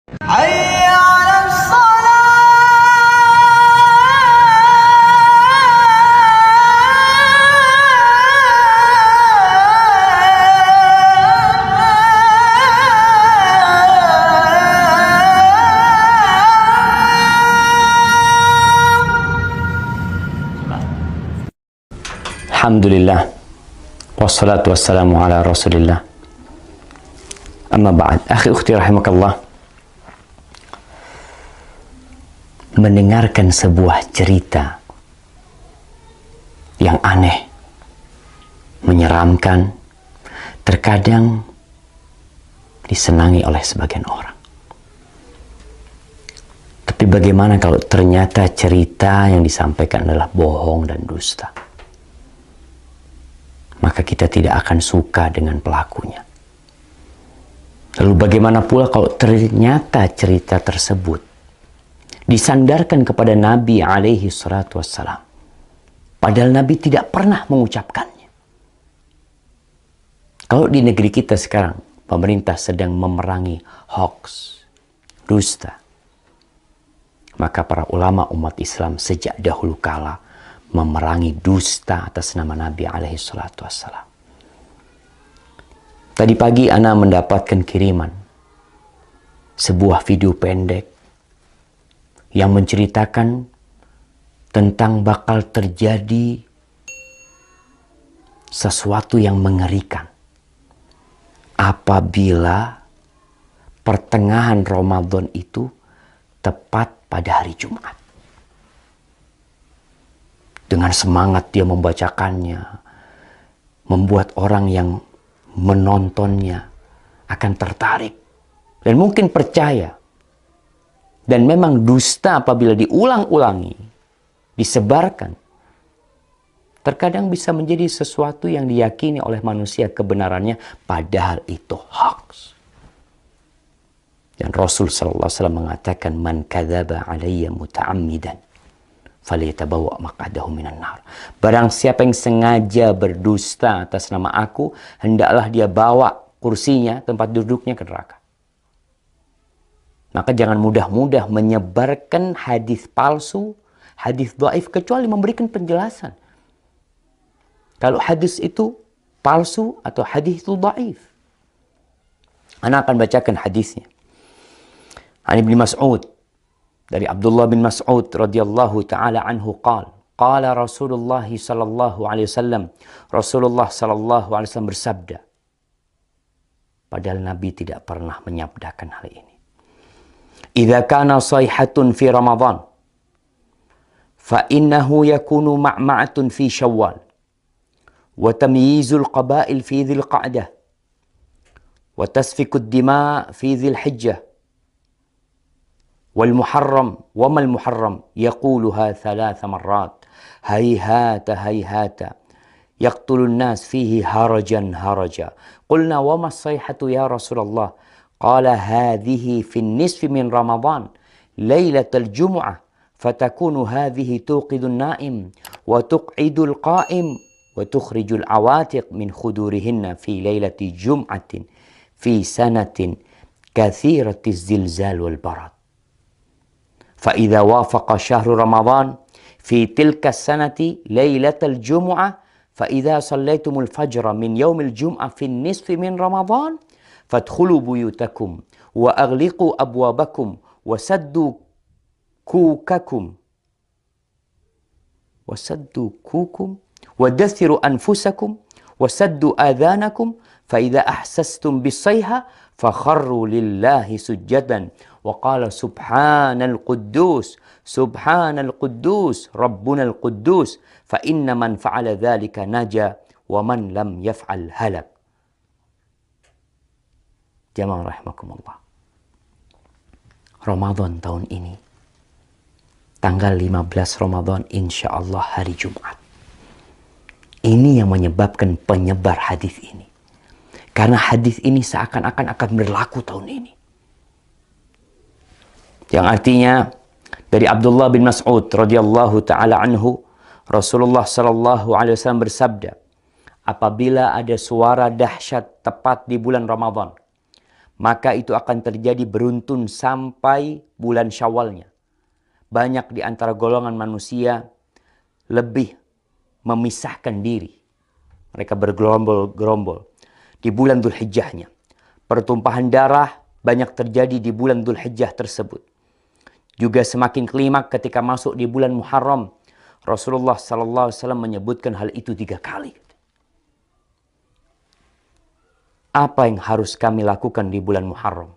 حي على Alhamdulillah, wassalatu wassalamu ala rasulillah. Amma ba'd, akhi ukhti rahimakallah. Mendengarkan sebuah cerita yang aneh, menyeramkan, terkadang disenangi oleh sebagian orang. Tapi bagaimana kalau ternyata cerita yang disampaikan adalah bohong dan dusta? Maka kita tidak akan suka dengan pelakunya. Lalu bagaimana pula kalau ternyata cerita tersebut disandarkan kepada Nabi alaihi salatu wassalam, padahal Nabi tidak pernah mengucapkannya? Kalau di negeri kita sekarang pemerintah sedang memerangi hoax, dusta, maka para ulama umat Islam sejak dahulu kala memerangi dusta atas nama Nabi alaihi salatu wassalam. Tadi pagi ana mendapatkan kiriman sebuah video pendek yang menceritakan tentang bakal terjadi sesuatu yang mengerikan apabila pertengahan Ramadan itu tepat pada hari Jumat. Dengan semangat dia membacakannya, membuat orang yang menontonnya akan tertarik dan mungkin percaya. Dan memang dusta apabila diulang-ulangi, disebarkan, terkadang bisa menjadi sesuatu yang diyakini oleh manusia kebenarannya, padahal itu hoax. Dan Rasul sallallahu alaihi wasallam mengatakan, "Man kadzaba alayya muta'ammidan falyatabawa maq'adahu minan nar." Barang siapa yang sengaja berdusta atas nama aku, hendaklah dia bawa kursinya, tempat duduknya ke neraka. Maka jangan mudah-mudah menyebarkan hadis palsu, hadis dhaif, kecuali memberikan penjelasan. Kalau hadis itu palsu atau hadis itu dhaif. Ana akan bacakan hadisnya. An Ibnu Mas'ud, dari Abdullah bin Mas'ud radhiyallahu taala anhu qala Rasulullah sallallahu alaihi wasallam, Rasulullah sallallahu alaihi wasallam bersabda, padahal Nabi tidak pernah menyabdakan hal ini. Idza kana sayhatun fi Ramadan fa innahu yakunu ma'ma'atun fi Syawal wa tamyizul qabail fi Dzil Qa'dah wa tasfikud dima' fi Dzil Hijjah والمحرم وما المحرم يقولها 3 مرات هيهات هيهات يقتل الناس فيه هرجا هرجا قلنا وما الصيحة يا رسول الله قال هذه في النصف من رمضان ليلة الجمعة فتكون هذه توقظ النائم وتقعد القائم وتخرج العواتق من خدورهن في ليلة جمعة في سنة كثيرة الزلزال والبرد فإذا وافق شهر رمضان في تلك السنة ليلة الجمعة فإذا صليتم الفجر من يوم الجمعة في النصف من رمضان فادخلوا بيوتكم وأغلقوا أبوابكم وسدوا كوكم ودثروا أنفسكم وسدوا آذانكم فإذا أحسستم بالصيحة فخروا لله سجدا وقال سبحان القدوس ربنا القدوس فإن من فعل ذلك نجا ومن لم يفعل هلك. Jamaah rahimakumullah. Ramadan tahun ini, tanggal 15 Ramadan, insya Allah hari Jumat. Ini yang menyebabkan penyebar hadis ini. Karena hadis ini seakan-akan akan berlaku tahun ini. Yang artinya dari Abdullah bin Mas'ud radhiyallahu taala anhu, Rasulullah sallallahu alaihi wasallam bersabda, apabila ada suara dahsyat tepat di bulan Ramadan, maka itu akan terjadi beruntun sampai bulan Syawalnya. Banyak di antara golongan manusia lebih memisahkan diri. Mereka bergerombol-gerombol di bulan Dzulhijjahnya. Pertumpahan darah banyak terjadi di bulan Dzulhijjah tersebut. Juga semakin klimak ketika masuk di bulan Muharram. Rasulullah SAW menyebutkan hal itu 3 kali. Apa yang harus kami lakukan di bulan Muharram?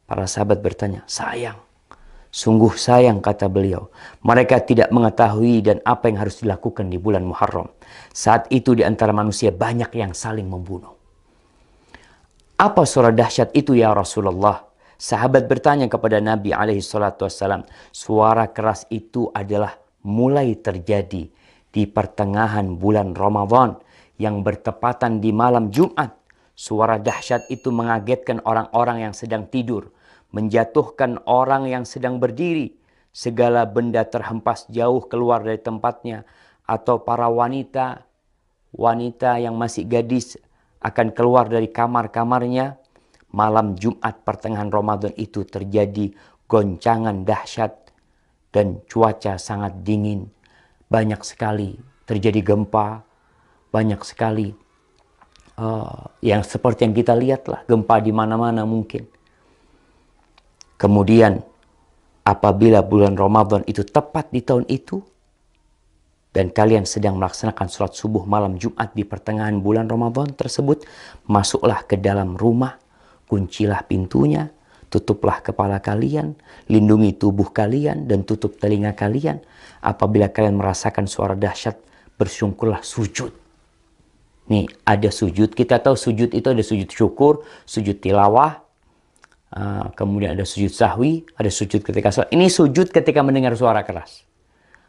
Para sahabat bertanya, sayang. Sungguh sayang, kata beliau. Mereka tidak mengetahui dan apa yang harus dilakukan di bulan Muharram. Saat itu di antara manusia banyak yang saling membunuh. Apa suara dahsyat itu ya Rasulullah? Sahabat bertanya kepada Nabi SAW. Suara keras itu adalah mulai terjadi di pertengahan bulan Ramadan yang bertepatan di malam Jumat. Suara dahsyat itu mengagetkan orang-orang yang sedang tidur. Menjatuhkan orang yang sedang berdiri. Segala benda terhempas jauh keluar dari tempatnya. Atau para wanita yang masih gadis akan keluar dari kamar-kamarnya. Malam Jumat pertengahan Ramadan itu terjadi goncangan dahsyat. Dan cuaca sangat dingin. Banyak sekali terjadi gempa. Banyak sekali yang seperti yang kita lihat lah. Gempa di mana-mana mungkin. Kemudian apabila bulan Ramadan itu tepat di tahun itu dan kalian sedang melaksanakan sholat subuh malam Jumat di pertengahan bulan Ramadan tersebut, masuklah ke dalam rumah, kuncilah pintunya, tutuplah kepala kalian, lindungi tubuh kalian dan tutup telinga kalian. Apabila kalian merasakan suara dahsyat, bersyukurlah, sujud. Nih, ada sujud. Kita tahu sujud itu ada sujud syukur, sujud tilawah, kemudian ada sujud sahwi, ada sujud ketika sholat. Ini sujud ketika mendengar suara keras.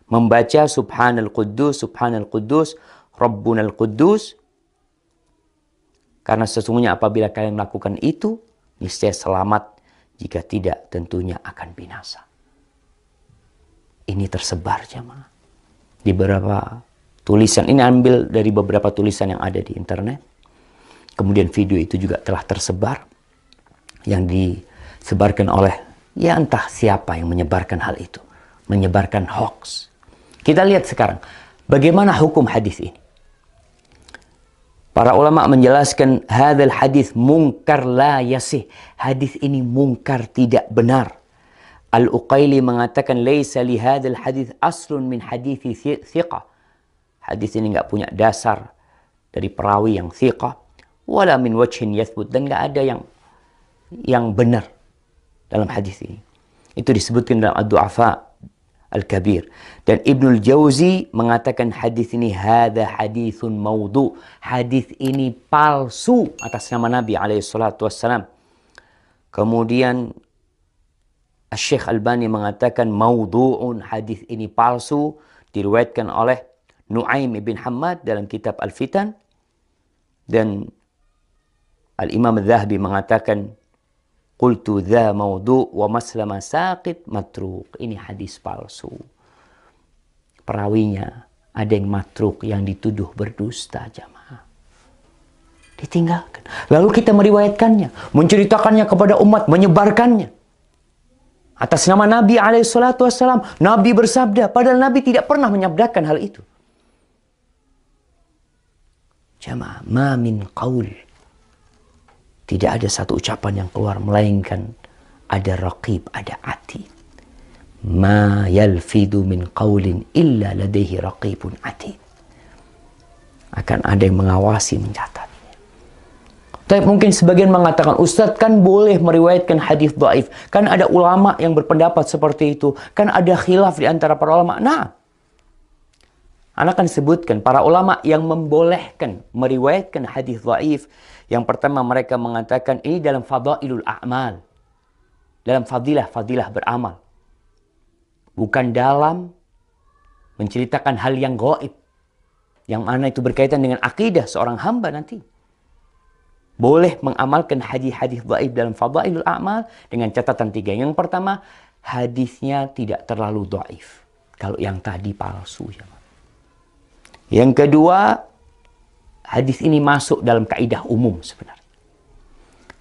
Membaca Subhanal Quddus, Subhanal Quddus, Rabbunal Quddus. Karena sesungguhnya apabila kalian melakukan itu, niscaya selamat. Jika tidak, tentunya akan binasa. Ini tersebar jemaah di beberapa tulisan. Ini ambil dari beberapa tulisan yang ada di internet. Kemudian video itu juga telah tersebar. Yang disebarkan oleh ya entah siapa yang menyebarkan hal itu. Menyebarkan hoax. Kita lihat sekarang bagaimana hukum hadis ini. Para ulama menjelaskan hadzal hadis munkar la yasih. Hadis ini munkar, tidak benar. Al-Uqaili mengatakan laisa li hadzal hadis aslun min hadithi thiqah. Hadis ini enggak punya dasar dari perawi yang thiqah, wala min wajhin yathbut, dan enggak ada yang benar dalam hadis ini. Itu disebutkan dalam Ad-Du'afa Al-Kabir. Dan Ibnul Jauzi mengatakan hadis ini hadza haditsun maudhu. Hadis ini palsu atas nama Nabi SAW. Kemudian Syekh Albani mengatakan maudhu'un, hadis ini palsu, diriwayatkan oleh Nuaim ibn Hammad dalam kitab Al-Fitan. Dan Al-Imam Al-Zahabi mengatakan qultu dha maudhu' wa maslama saqit matruk. Ini hadis palsu. Perawinya ada yang matruk, yang dituduh berdusta jamaah. Ditinggalkan. Lalu kita meriwayatkannya, menceritakannya kepada umat, menyebarkannya. Atas nama Nabi SAW. Nabi bersabda, padahal Nabi tidak pernah menyabdakan hal itu. Jamaah, ma min qaul. Tidak ada satu ucapan yang keluar melainkan ada raqib, ada atid. Ma yalfidu min qaulin illa ladaihi raqibun atid. Akan ada yang mengawasi, mencatatnya. Tapi mungkin sebagian mengatakan, Ustadz kan boleh meriwayatkan hadis dhaif. Kan ada ulama yang berpendapat seperti itu. Kan ada khilaf di antara para ulama. Nah, Anda akan sebutkan para ulama yang membolehkan meriwayatkan hadis dhaif. Yang pertama mereka mengatakan ini dalam fadailul a'mal. Dalam fadilah beramal. Bukan dalam menceritakan hal yang gaib. Yang mana itu berkaitan dengan akidah seorang hamba nanti. Boleh mengamalkan hadis-hadis dhaif dalam fadailul a'mal dengan catatan 3. Yang pertama, hadisnya tidak terlalu dhaif. Kalau yang tadi palsu. Yang kedua, hadis ini masuk dalam kaidah umum sebenarnya.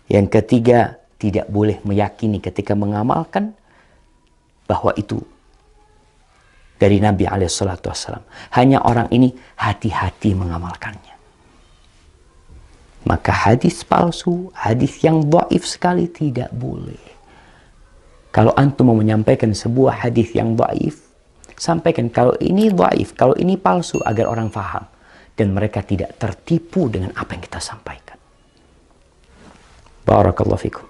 Yang ketiga, tidak boleh meyakini ketika mengamalkan bahwa itu dari Nabi SAW. Hanya orang ini hati-hati mengamalkannya. Maka hadis palsu, hadis yang dhaif sekali tidak boleh. Kalau antum mau menyampaikan sebuah hadis yang dhaif, sampaikan kalau ini dhaif, kalau ini palsu, agar orang faham dan mereka tidak tertipu dengan apa yang kita sampaikan. Barakallahu fikum.